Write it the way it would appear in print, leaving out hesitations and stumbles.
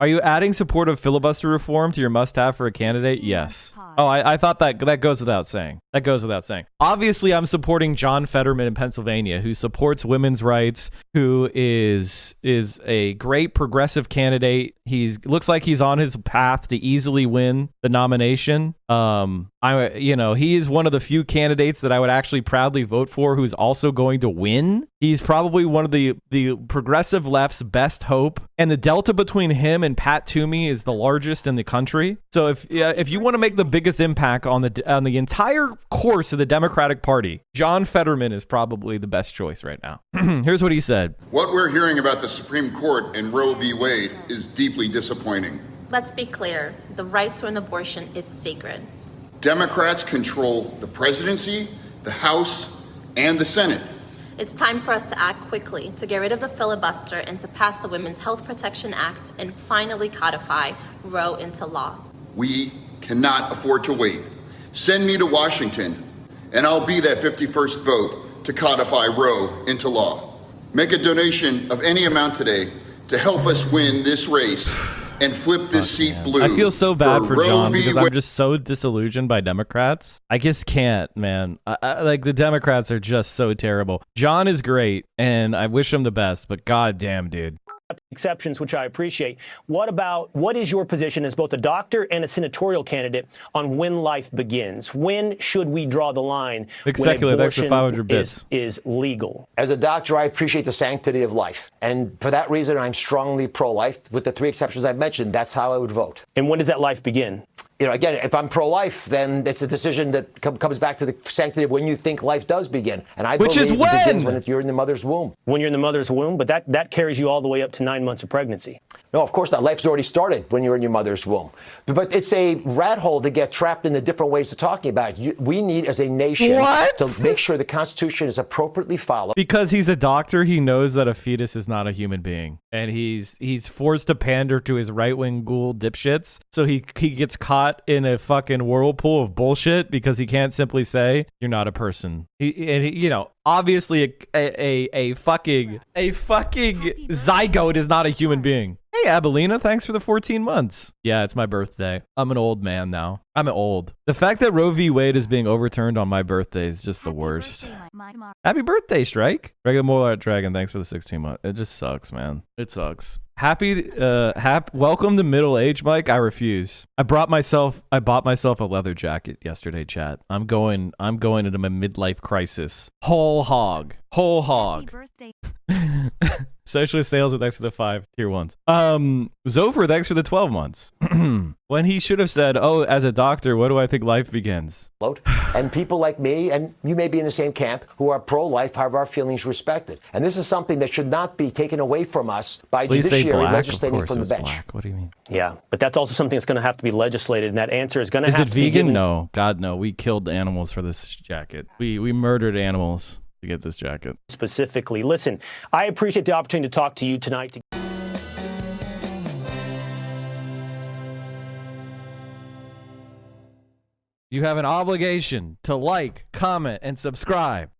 Are you adding support of filibuster reform to your must-have for a candidate? Yes. Oh, I thought that goes without saying. That goes without saying. Obviously, I'm supporting John Fetterman in Pennsylvania, who supports women's rights, who is a great progressive candidate. Looks like he's on his path to easily win the nomination. He is one of the few candidates that I would actually proudly vote for who's also going to win. He's probably one of the progressive left's best hope, and the delta between him and Pat Toomey is the largest in the country. So if you want to make the biggest impact on the entire course of the Democratic Party, John Fetterman is probably the best choice right now. Here's what he said. What we're hearing about the Supreme Court and Roe v. Wade is deeply disappointing. Let's be clear. The right to an abortion is sacred. Democrats control the presidency, the House, and the Senate. It's time for us to act quickly to get rid of the filibuster and to pass the Women's Health Protection Act and finally codify Roe into law. We cannot afford to wait. Send me to Washington, and I'll be that 51st vote to codify Roe into law. Make a donation of any amount today to help us win this race and flip this seat blue. I feel so bad for John Roe v. because I'm just so disillusioned by Democrats. I just can't, man. Like, the Democrats are just so terrible. John is great, and I wish him the best, but goddamn, dude. Exceptions, which I appreciate. What is your position as both a doctor and a senatorial candidate on when life begins? When should we draw the line when abortion is legal? As a doctor, I appreciate the sanctity of life. And for that reason, I'm strongly pro-life. With the 3 exceptions I've mentioned, that's how I would vote. And when does that life begin? Again, if I'm pro-life, then it's a decision that comes back to the sanctity of when you think life does begin. And I believe it begins when you're in the mother's womb. When you're in the mother's womb, but that carries you all the way up to 9 months of pregnancy. No, of course not. Life's already started when you're in your mother's womb. But it's a rat hole to get trapped in the different ways of talking about it. We need, as a nation, to make sure the Constitution is appropriately followed. Because he's a doctor, he knows that a fetus is not a human being. And he's forced to pander to his right-wing ghoul dipshits. So he gets caught in a fucking whirlpool of bullshit because he can't simply say, you're not a person. Obviously a fucking zygote is not a human being. Hey, Abelina, thanks for the 14 months. Yeah, it's my birthday. I'm an old man now. I'm old. The fact that Roe v. Wade is being overturned on my birthday is just the worst. Happy birthday, Strike. Regular Molar Dragon, thanks for the 16 months. It just sucks, man. It sucks. Welcome to middle age, Mike. I refuse. I bought myself a leather jacket yesterday, chat. I'm going into my midlife crisis. Whole hog. Happy birthday. Socialist sales thanks for the 5 tier 1s. Zofer, thanks for the 12 months. When he should have said, oh, as a doctor, what do I think life begins? And people like me, and you may be in the same camp, who are pro-life, have our feelings respected. And this is something that should not be taken away from us by judiciary legislating from the bench. Black. What do you mean? Yeah, but that's also something that's going to have to be legislated, and that answer is going to have to be vegan? No. God, no. We killed animals for this jacket. We murdered animals to get this jacket. Specifically. Listen, I appreciate the opportunity to talk to you tonight. You have an obligation to like, comment, and subscribe.